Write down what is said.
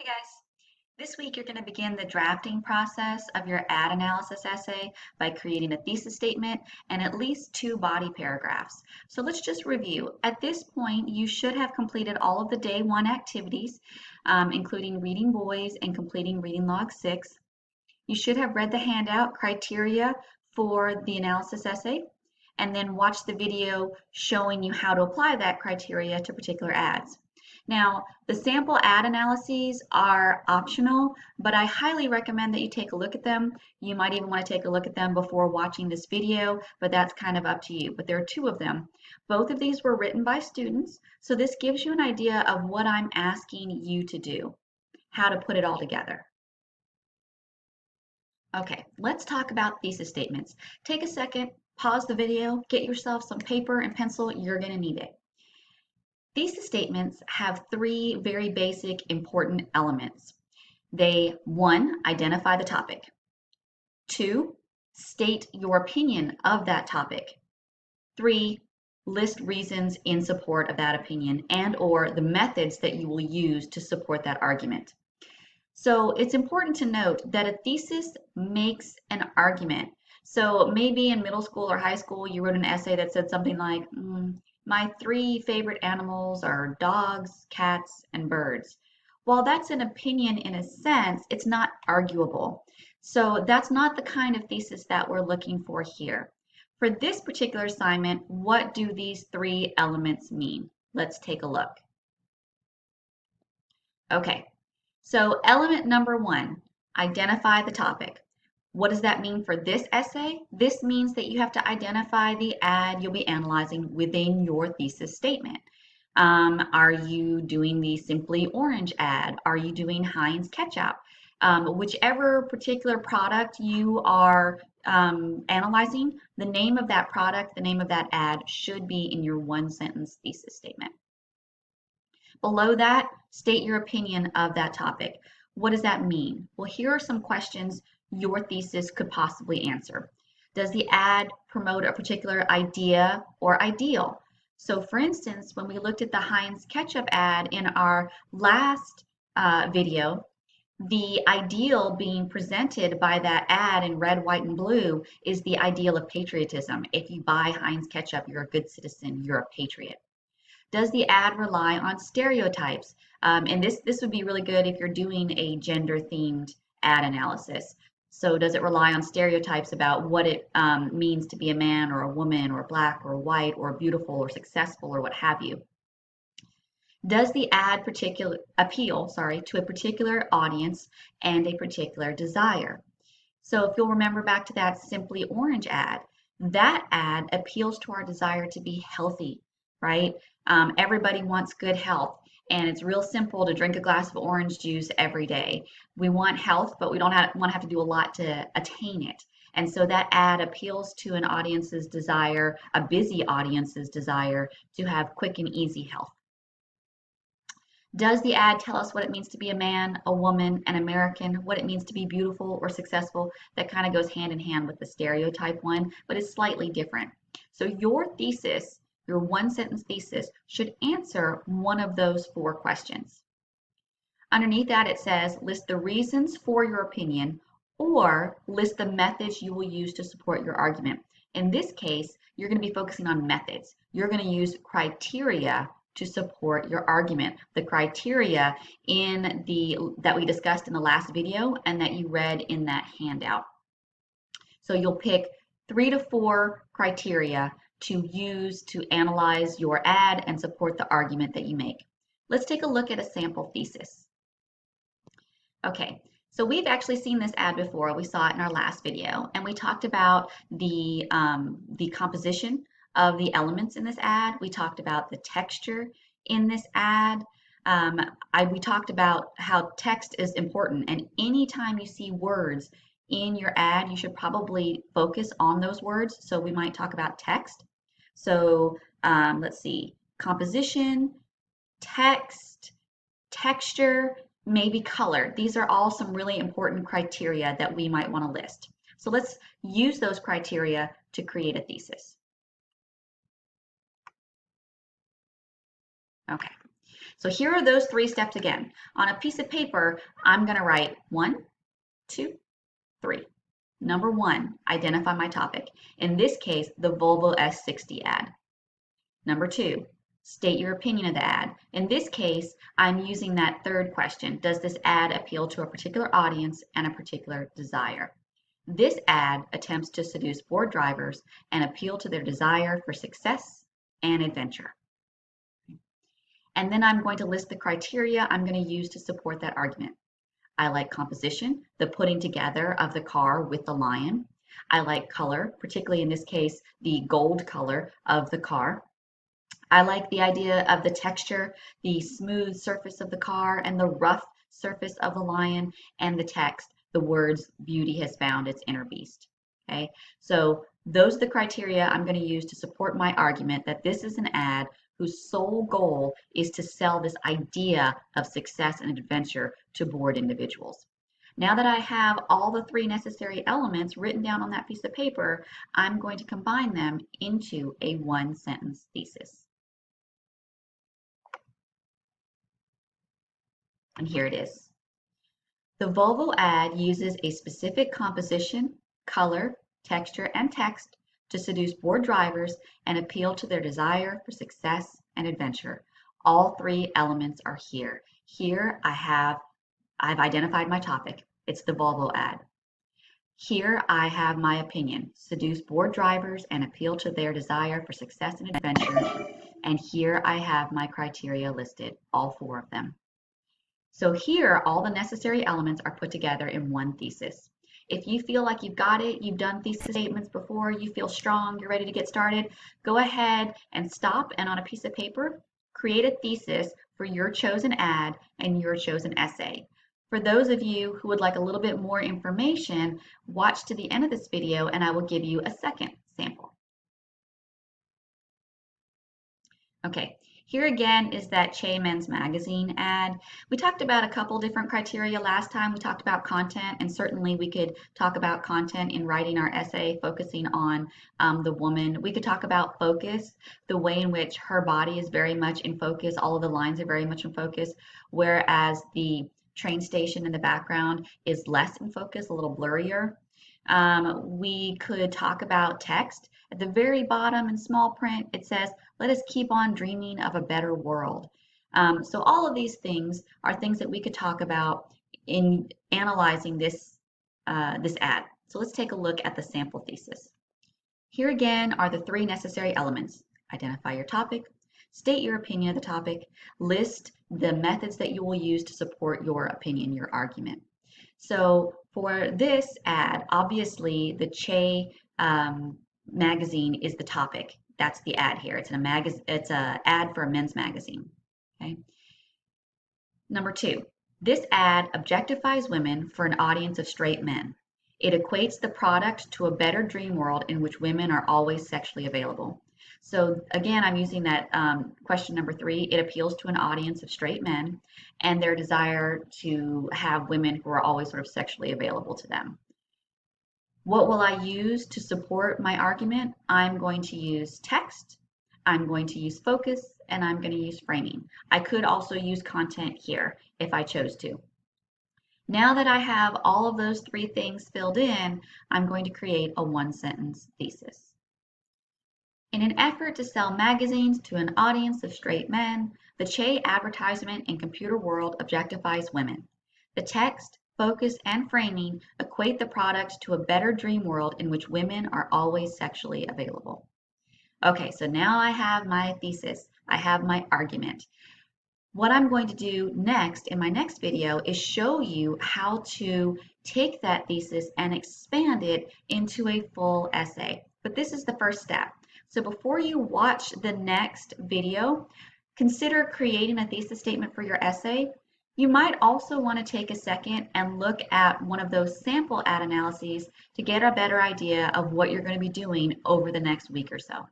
Hey guys, this week you're going to begin the drafting process of your ad analysis essay by creating a thesis statement and at least two body paragraphs. So let's just review. At this point, you should have completed all of the day one activities, including reading boys and completing reading log 6. You should have read the handout criteria for the analysis essay and then watch the video showing you how to apply that criteria to particular ads. Now, the sample ad analyses are optional, but I highly recommend that you take a look at them. You might even want to take a look at them before watching this video, but that's kind of up to you. But there are two of them. Both of these were written by students, so this gives you an idea of what I'm asking you to do, how to put it all together. Okay, let's talk about thesis statements. Take a second, pause the video, get yourself some paper and pencil, you're going to need it. Thesis statements have three very basic important elements. They, one, identify the topic. Two, state your opinion of that topic. Three, list reasons in support of that opinion and/or the methods that you will use to support that argument. So it's important to note that a thesis makes an argument. So maybe in middle school or high school, you wrote an essay that said something like, my three favorite animals are dogs, cats, and birds. While that's an opinion in a sense, it's not arguable. So that's not the kind of thesis that we're looking for here. For this particular assignment, what do these three elements mean? Let's take a look. Okay, so element number one, identify the topic. What does that mean for this essay? This means that you have to identify the ad you'll be analyzing within your thesis statement. Are you doing the Simply Orange ad? Are you doing Heinz ketchup? Whichever particular product you are analyzing, the name of that product, the name of that ad should be in your one sentence thesis statement. Below that, state your opinion of that topic. What does that mean? Well, here are some questions your thesis could possibly answer. Does the ad promote a particular idea or ideal? So for instance, when we looked at the Heinz ketchup ad in our last video, the ideal being presented by that ad in red, white, and blue is the ideal of patriotism. If you buy Heinz ketchup, you're a good citizen, you're a patriot. Does the ad rely on stereotypes? And this would be really good if you're doing a gender-themed ad analysis. So does it rely on stereotypes about what it means to be a man or a woman or black or white or beautiful or successful or what have you? Does the ad appeal to a particular audience and a particular desire? So if you'll remember back to that Simply Orange ad, that ad appeals to our desire to be healthy, right? Everybody wants good health, and it's real simple to drink a glass of orange juice every day. We want health, but we don't want to have to do a lot to attain it. And so that ad appeals to an audience's desire, a busy audience's desire to have quick and easy health. Does the ad tell us what it means to be a man, a woman, an American, what it means to be beautiful or successful? That kind of goes hand in hand with the stereotype one, but it's slightly different. So your thesis, your one sentence thesis, should answer one of those four questions. Underneath that, it says list the reasons for your opinion or list the methods you will use to support your argument. In this case, you're going to be focusing on methods. You're going to use criteria to support your argument. The criteria that we discussed in the last video and that you read in that handout. So you'll pick 3 to 4 criteria to use to analyze your ad and support the argument that you make. Let's take a look at a sample thesis. Okay, so we've actually seen this ad before. We saw it in our last video, and we talked about the composition of the elements in this ad. We talked about the texture in this ad. We talked about how text is important, and anytime you see words in your ad, you should probably focus on those words. So we might talk about text. So let's see, composition, text, texture, maybe color. These are all some really important criteria that we might want to list. So let's use those criteria to create a thesis. Okay, So here are those 3 steps again. On a piece of paper, I'm going to write 1, 2, 3. Number 1, identify my topic. In this case, the Volvo S60 ad. Number 2, state your opinion of the ad. In this case, I'm using that third question. Does this ad appeal to a particular audience and a particular desire? This ad attempts to seduce bored drivers and appeal to their desire for success and adventure. And then I'm going to list the criteria I'm going to use to support that argument. I like composition, the putting together of the car with the lion. I like color, particularly in this case, the gold color of the car. I like the idea of the texture, the smooth surface of the car and the rough surface of the lion, and the text, the words, beauty has found its inner beast. Okay, so those are the criteria I'm going to use to support my argument that this is an ad whose sole goal is to sell this idea of success and adventure to bored individuals. Now that I have all the 3 necessary elements written down on that piece of paper, I'm going to combine them into a 1-sentence thesis. And here it is. The Volvo ad uses a specific composition, color, texture, and text to seduce bored drivers and appeal to their desire for success and adventure. All 3 elements are here. Here I've identified my topic. It's the Volvo ad. Here I have my opinion, seduce bored drivers and appeal to their desire for success and adventure. And here I have my criteria listed, all 4 of them. So here, all the necessary elements are put together in one thesis. If you feel like you've got it, you've done thesis statements before, you feel strong, you're ready to get started, go ahead and stop, and on a piece of paper, create a thesis for your chosen ad and your chosen essay. For those of you who would like a little bit more information, watch to the end of this video and I will give you a second sample. Okay. Here again is that Che Men's Magazine ad. We talked about a couple different criteria last time. We talked about content, and certainly we could talk about content in writing our essay focusing on the woman. We could talk about focus, the way in which her body is very much in focus. All of the lines are very much in focus, whereas the train station in the background is less in focus, a little blurrier. We could talk about text. At the very bottom in small print, it says, "Let us keep on dreaming of a better world." So all of these things are things that we could talk about in analyzing this ad. So let's take a look at the sample thesis. Here again are the 3 necessary elements. Identify your topic, state your opinion of the topic, list the methods that you will use to support your opinion, your argument. So for this ad, obviously the Che magazine is the topic. That's the ad here. It's an ad for a men's magazine. Okay. Number 2, this ad objectifies women for an audience of straight men. It equates the product to a better dream world in which women are always sexually available. So again, I'm using that question number 3. It appeals to an audience of straight men and their desire to have women who are always sort of sexually available to them. What will I use to support my argument? I'm going to use text, I'm going to use focus, and I'm going to use framing. I could also use content here if I chose to. Now that I have all of those 3 things filled in, I'm going to create a 1-sentence thesis. In an effort to sell magazines to an audience of straight men, the Che advertisement in Computer World objectifies women. The text, focus, and framing equate the product to a better dream world in which women are always sexually available. Okay, so now I have my thesis. I have my argument. What I'm going to do next in my next video is show you how to take that thesis and expand it into a full essay. But this is the first step. So before you watch the next video, consider creating a thesis statement for your essay. You might also want to take a second and look at one of those sample ad analyses to get a better idea of what you're going to be doing over the next week or so.